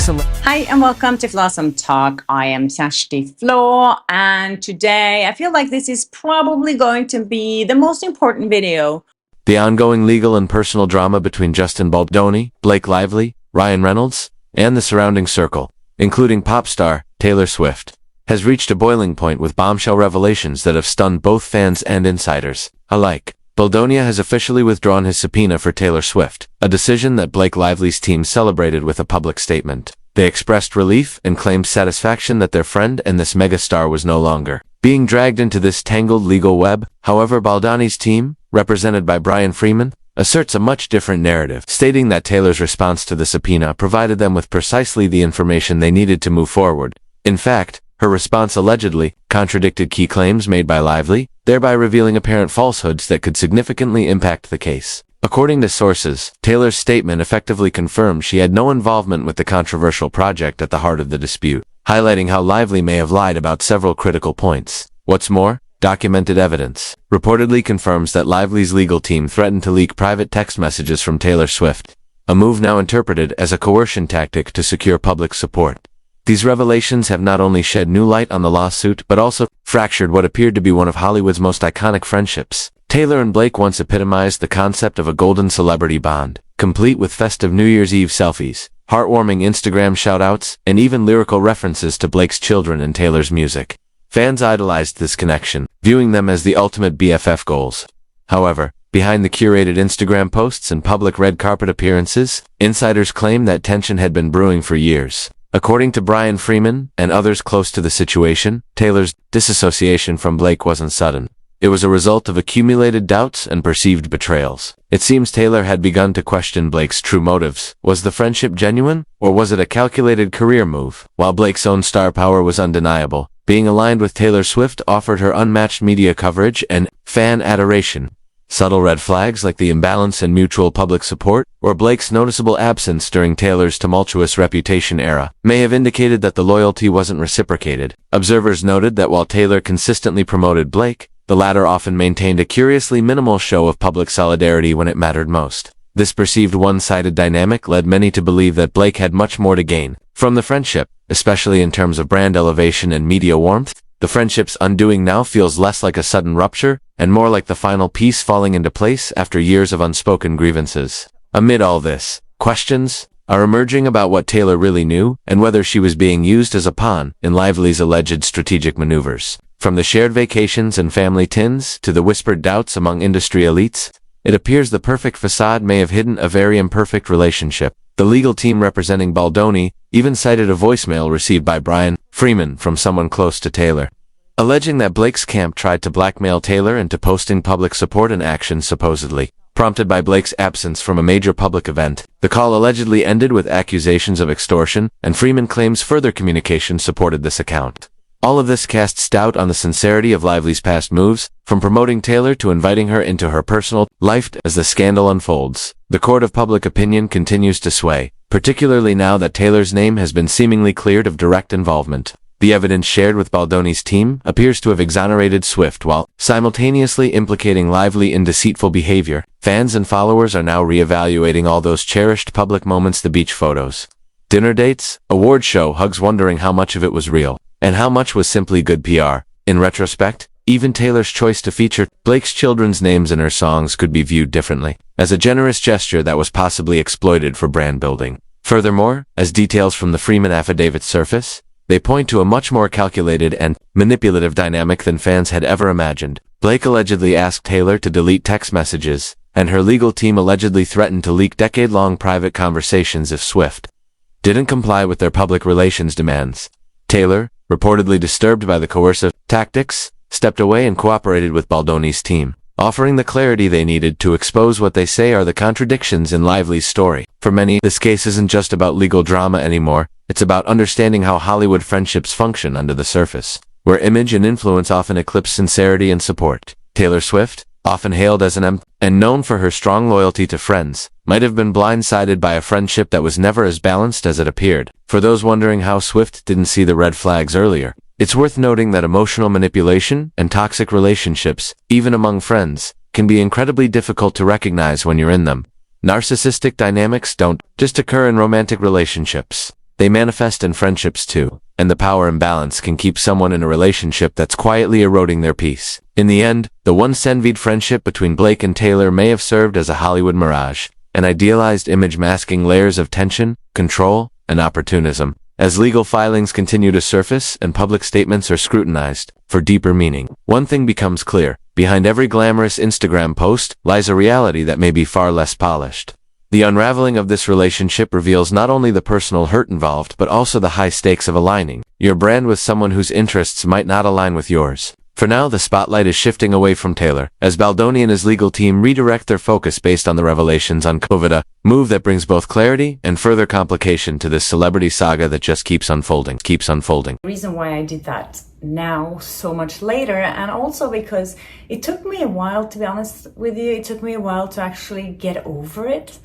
Blossom. Hi and welcome to Blossom Talk. I am Sashti Flo, and today I feel like this is probably going to be the most important video. The ongoing legal and personal drama between Justin Baldoni, Blake Lively, Ryan Reynolds, and the surrounding circle, including pop star Taylor Swift, has reached a boiling point with bombshell revelations that have stunned both fans and insiders alike. Baldoni has officially withdrawn his subpoena for Taylor Swift, a decision that Blake Lively's team celebrated with a public statement. They expressed relief and claimed satisfaction that their friend and this megastar was no longer being dragged into this tangled legal web. However, Baldoni's team, represented by Bryan Freedman, asserts a much different narrative, stating that Taylor's response to the subpoena provided them with precisely the information they needed to move forward. In fact, her response allegedly contradicted key claims made by Lively, thereby revealing apparent falsehoods that could significantly impact the case. According to sources, Taylor's statement effectively confirmed she had no involvement with the controversial project at the heart of the dispute, highlighting how Lively may have lied about several critical points. What's more, documented evidence reportedly confirms that Lively's legal team threatened to leak private text messages from Taylor Swift, a move now interpreted as a coercion tactic to secure public support. These revelations have not only shed new light on the lawsuit but also fractured what appeared to be one of Hollywood's most iconic friendships. Taylor and Blake once epitomized the concept of a golden celebrity bond, complete with festive New Year's Eve selfies, heartwarming Instagram shoutouts, and even lyrical references to Blake's children and Taylor's music. Fans idolized this connection, viewing them as the ultimate BFF goals. However, behind the curated Instagram posts and public red carpet appearances, insiders claim that tension had been brewing for years. According to Bryan Freedman and others close to the situation, Taylor's disassociation from Blake wasn't sudden. It was a result of accumulated doubts and perceived betrayals. It seems Taylor had begun to question Blake's true motives. Was the friendship genuine, or was it a calculated career move? While Blake's own star power was undeniable, being aligned with Taylor Swift offered her unmatched media coverage and fan adoration. Subtle red flags like the imbalance in mutual public support, or Blake's noticeable absence during Taylor's tumultuous reputation era, may have indicated that the loyalty wasn't reciprocated. Observers noted that while Taylor consistently promoted Blake, the latter often maintained a curiously minimal show of public solidarity when it mattered most. This perceived one-sided dynamic led many to believe that Blake had much more to gain from the friendship, especially in terms of brand elevation and media warmth. The friendship's undoing now feels less like a sudden rupture and more like the final piece falling into place after years of unspoken grievances. Amid all this, questions are emerging about what Taylor really knew and whether she was being used as a pawn in Lively's alleged strategic maneuvers. From the shared vacations and family tins to the whispered doubts among industry elites, it appears the perfect facade may have hidden a very imperfect relationship. The legal team representing Baldoni even cited a voicemail received by Bryan Freedman from someone close to Taylor, alleging that Blake's camp tried to blackmail Taylor into posting public support and action supposedly prompted by Blake's absence from a major public event. The call allegedly ended with accusations of extortion, and Freedman claims further communication supported this account. All of this casts doubt on the sincerity of Lively's past moves, from promoting Taylor to inviting her into her personal life as the scandal unfolds. The court of public opinion continues to sway, particularly now that Taylor's name has been seemingly cleared of direct involvement. The evidence shared with Baldoni's team appears to have exonerated Swift while simultaneously implicating Lively in deceitful behavior. Fans and followers are now reevaluating all those cherished public moments, the beach photos, dinner dates, award show hugs, wondering how much of it was real and how much was simply good PR. In retrospect, even Taylor's choice to feature Blake's children's names in her songs could be viewed differently, as a generous gesture that was possibly exploited for brand building. Furthermore, as details from the Freedman affidavit surface, they point to a much more calculated and manipulative dynamic than fans had ever imagined. Blake allegedly asked Taylor to delete text messages, and her legal team allegedly threatened to leak decade-long private conversations if Swift didn't comply with their public relations demands. Taylor, reportedly disturbed by the coercive tactics, stepped away and cooperated with Baldoni's team, offering the clarity they needed to expose what they say are the contradictions in Lively's story. For many, this case isn't just about legal drama anymore, it's about understanding how Hollywood friendships function under the surface, where image and influence often eclipse sincerity and support. Taylor Swift, often hailed as an and known for her strong loyalty to friends, might have been blindsided by a friendship that was never as balanced as it appeared. For those wondering how Swift didn't see the red flags earlier, it's worth noting that emotional manipulation and toxic relationships, even among friends, can be incredibly difficult to recognize when you're in them. Narcissistic dynamics don't just occur in romantic relationships. they manifest in friendships too, and the power imbalance can keep someone in a relationship that's quietly eroding their peace. In the end, the once-envied friendship between Blake and Taylor may have served as a Hollywood mirage, an idealized image masking layers of tension, control, and opportunism. As legal filings continue to surface and public statements are scrutinized for deeper meaning, one thing becomes clear: behind every glamorous Instagram post lies a reality that may be far less polished. The unraveling of this relationship reveals not only the personal hurt involved but also the high stakes of aligning your brand with someone whose interests might not align with yours. For now, the spotlight is shifting away from Taylor, as Baldoni and his legal team redirect their focus based on the revelations on COVID, a move that brings both clarity and further complication to this celebrity saga that just keeps unfolding. The reason why I did that now so much later, and also because it took me a while, to be honest with you, it took me a while to actually get over it.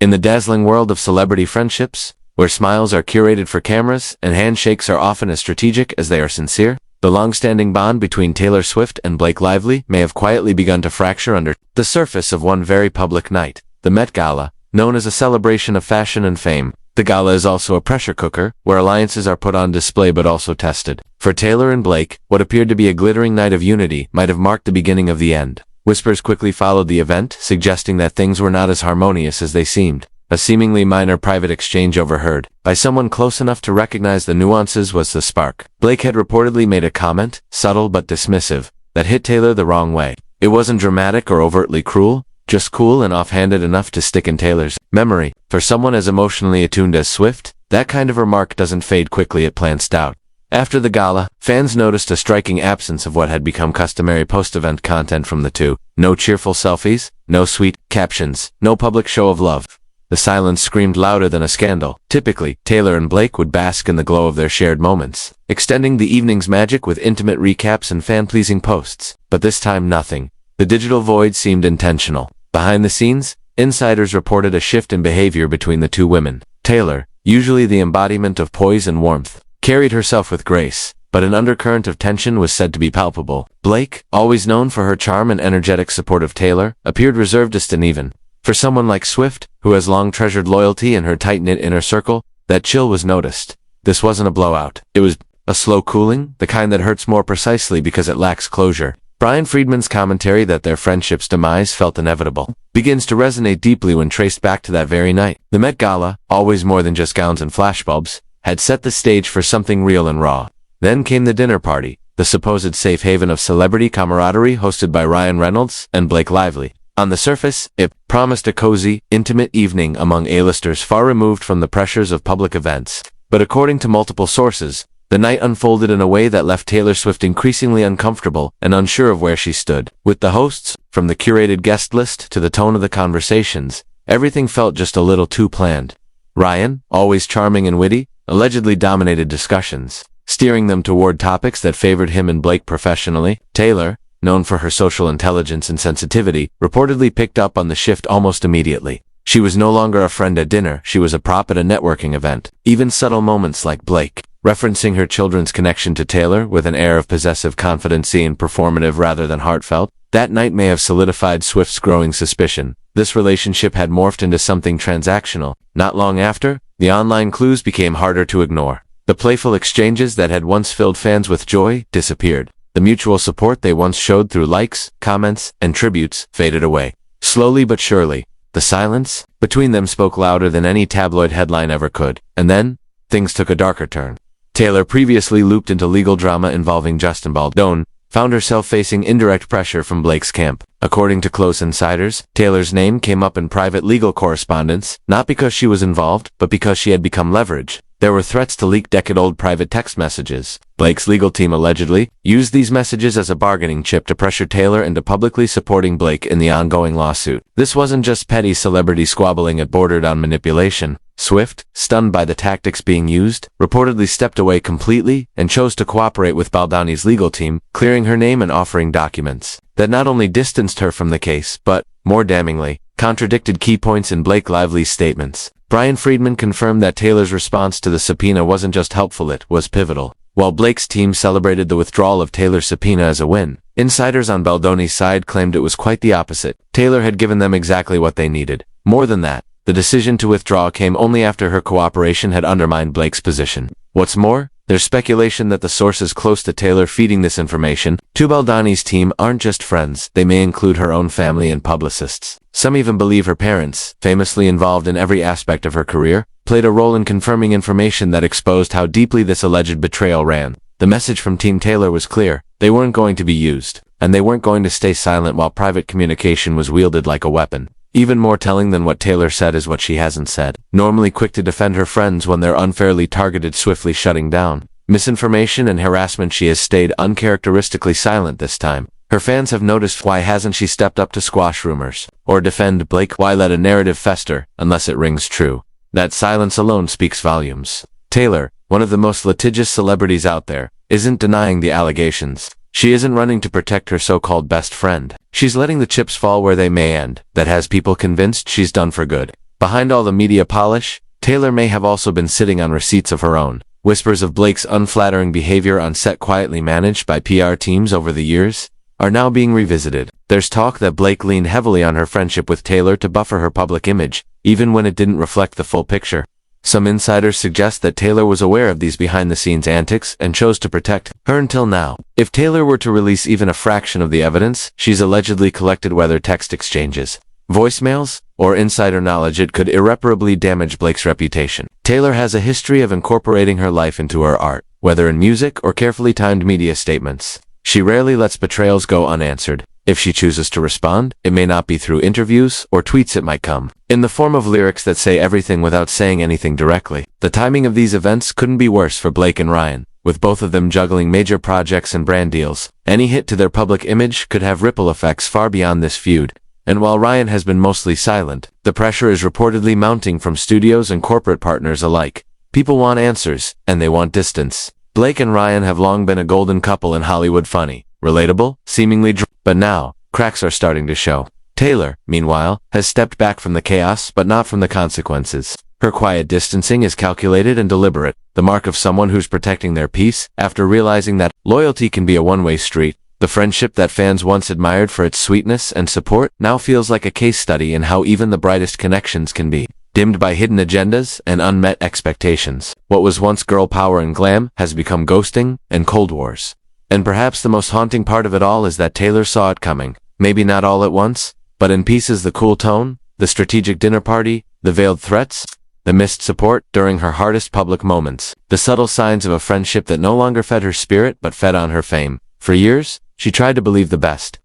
In the dazzling world of celebrity friendships, where smiles are curated for cameras and handshakes are often as strategic as they are sincere, the long-standing bond between Taylor Swift and Blake Lively may have quietly begun to fracture under the surface of one very public night, the Met Gala. Known as a celebration of fashion and fame, the gala is also a pressure cooker, where alliances are put on display but also tested. For Taylor and Blake, what appeared to be a glittering night of unity might have marked the beginning of the end. Whispers quickly followed the event, suggesting that things were not as harmonious as they seemed. A seemingly minor private exchange overheard by someone close enough to recognize the nuances was the spark. Blake had reportedly made a comment, subtle but dismissive, that hit Taylor the wrong way. It wasn't dramatic or overtly cruel, just cool and offhanded enough to stick in Taylor's memory. For someone as emotionally attuned as Swift, that kind of remark doesn't fade quickly, it plants doubt. After the gala, fans noticed a striking absence of what had become customary post-event content from the two. No cheerful selfies, no sweet captions, no public show of love. The silence screamed louder than a scandal. Typically, Taylor and Blake would bask in the glow of their shared moments, extending the evening's magic with intimate recaps and fan-pleasing posts. But this time, nothing. The digital void seemed intentional. Behind the scenes, insiders reported a shift in behavior between the two women. Taylor, usually the embodiment of poise and warmth, carried herself with grace, but an undercurrent of tension was said to be palpable. Blake, always known for her charm and energetic support of Taylor, appeared reservedist and even. For someone like Swift, who has long treasured loyalty in her tight-knit inner circle, that chill was noticed. This wasn't a blowout. It was a slow cooling, the kind that hurts more precisely because it lacks closure. Bryan Freedman's commentary that their friendship's demise felt inevitable begins to resonate deeply when traced back to that very night. The Met Gala, always more than just gowns and flashbulbs, had set the stage for something real and raw. Then came the dinner party, the supposed safe haven of celebrity camaraderie hosted by Ryan Reynolds and Blake Lively. On the surface, it promised a cozy, intimate evening among A-listers far removed from the pressures of public events. But according to multiple sources, the night unfolded in a way that left Taylor Swift increasingly uncomfortable and unsure of where she stood. With the hosts, from the curated guest list to the tone of the conversations, everything felt just a little too planned. Ryan, always charming and witty, allegedly dominated discussions, steering them toward topics that favored him and Blake professionally. Taylor, known for her social intelligence and sensitivity, reportedly picked up on the shift almost immediately. She was no longer a friend at dinner, she was a prop at a networking event. Even subtle moments like Blake, referencing her children's connection to Taylor with an air of possessive confidency and performative rather than heartfelt, that night may have solidified Swift's growing suspicion. This relationship had morphed into something transactional. Not long after, the online clues became harder to ignore. The playful exchanges that had once filled fans with joy disappeared. The mutual support they once showed through likes, comments, and tributes faded away. Slowly but surely, the silence between them spoke louder than any tabloid headline ever could. And then, things took a darker turn. Taylor, previously looped into legal drama involving Justin Baldoni, found herself facing indirect pressure from Blake's camp. According to close insiders, Taylor's name came up in private legal correspondence, not because she was involved, but because she had become leverage. There were threats to leak decade-old private text messages. Blake's legal team allegedly used these messages as a bargaining chip to pressure Taylor into publicly supporting Blake in the ongoing lawsuit. This wasn't just petty celebrity squabbling, it bordered on manipulation. Swift, stunned by the tactics being used, reportedly stepped away completely and chose to cooperate with Baldoni's legal team, clearing her name and offering documents that not only distanced her from the case, but, more damningly, contradicted key points in Blake Lively's statements. Bryan Freedman confirmed that Taylor's response to the subpoena wasn't just helpful, it was pivotal. While Blake's team celebrated the withdrawal of Taylor's subpoena as a win, insiders on Baldoni's side claimed it was quite the opposite. Taylor had given them exactly what they needed. More than that, The decision to withdraw came only after her cooperation had undermined Blake's position. What's more, there's speculation that the sources close to Taylor feeding this information to Baldani's team aren't just friends, they may include her own family and publicists. Some even believe her parents, famously involved in every aspect of her career, played a role in confirming information that exposed how deeply this alleged betrayal ran. The message from Team Taylor was clear: they weren't going to be used, and they weren't going to stay silent while private communication was wielded like a weapon. Even more telling than what Taylor said is what she hasn't said. Normally quick to defend her friends when they're unfairly targeted, swiftly shutting down misinformation and harassment, she has stayed uncharacteristically silent this time. Her fans have noticed. Why hasn't she stepped up to squash rumors or defend Blake? Why let a narrative fester unless it rings true? That silence alone speaks volumes. Taylor, one of the most litigious celebrities out there, isn't denying the allegations. She isn't running to protect her so-called best friend. She's letting the chips fall where they may, and that has people convinced she's done for good. Behind all the media polish, Taylor may have also been sitting on receipts of her own. Whispers of Blake's unflattering behavior on set, quietly managed by PR teams over the years, are now being revisited. There's talk that Blake leaned heavily on her friendship with Taylor to buffer her public image, even when it didn't reflect the full picture. Some insiders suggest that Taylor was aware of these behind-the-scenes antics and chose to protect her until now. If Taylor were to release even a fraction of the evidence she's allegedly collected, whether text exchanges, voicemails, or insider knowledge, it could irreparably damage Blake's reputation. Taylor has a history of incorporating her life into her art, whether in music or carefully timed media statements. She rarely lets betrayals go unanswered. If she chooses to respond, it may not be through interviews or tweets. It might come in the form of lyrics that say everything without saying anything directly. The timing of these events couldn't be worse for Blake and Ryan, with both of them juggling major projects and brand deals. Any hit to their public image could have ripple effects far beyond this feud. And while Ryan has been mostly silent, the pressure is reportedly mounting from studios and corporate partners alike. People want answers, and they want distance. Blake and Ryan have long been a golden couple in Hollywood, funny, relatable, seemingly but now, cracks are starting to show. Taylor, meanwhile, has stepped back from the chaos but not from the consequences. Her quiet distancing is calculated and deliberate, the mark of someone who's protecting their peace after realizing that loyalty can be a one-way street. The friendship that fans once admired for its sweetness and support now feels like a case study in how even the brightest connections can be dimmed by hidden agendas and unmet expectations. What was once girl power and glam has become ghosting and cold wars. And perhaps the most haunting part of it all is that Taylor saw it coming. Maybe not all at once, but in pieces: the cool tone, the strategic dinner party, the veiled threats, the missed support during her hardest public moments, the subtle signs of a friendship that no longer fed her spirit but fed on her fame. For years, she tried to believe the best.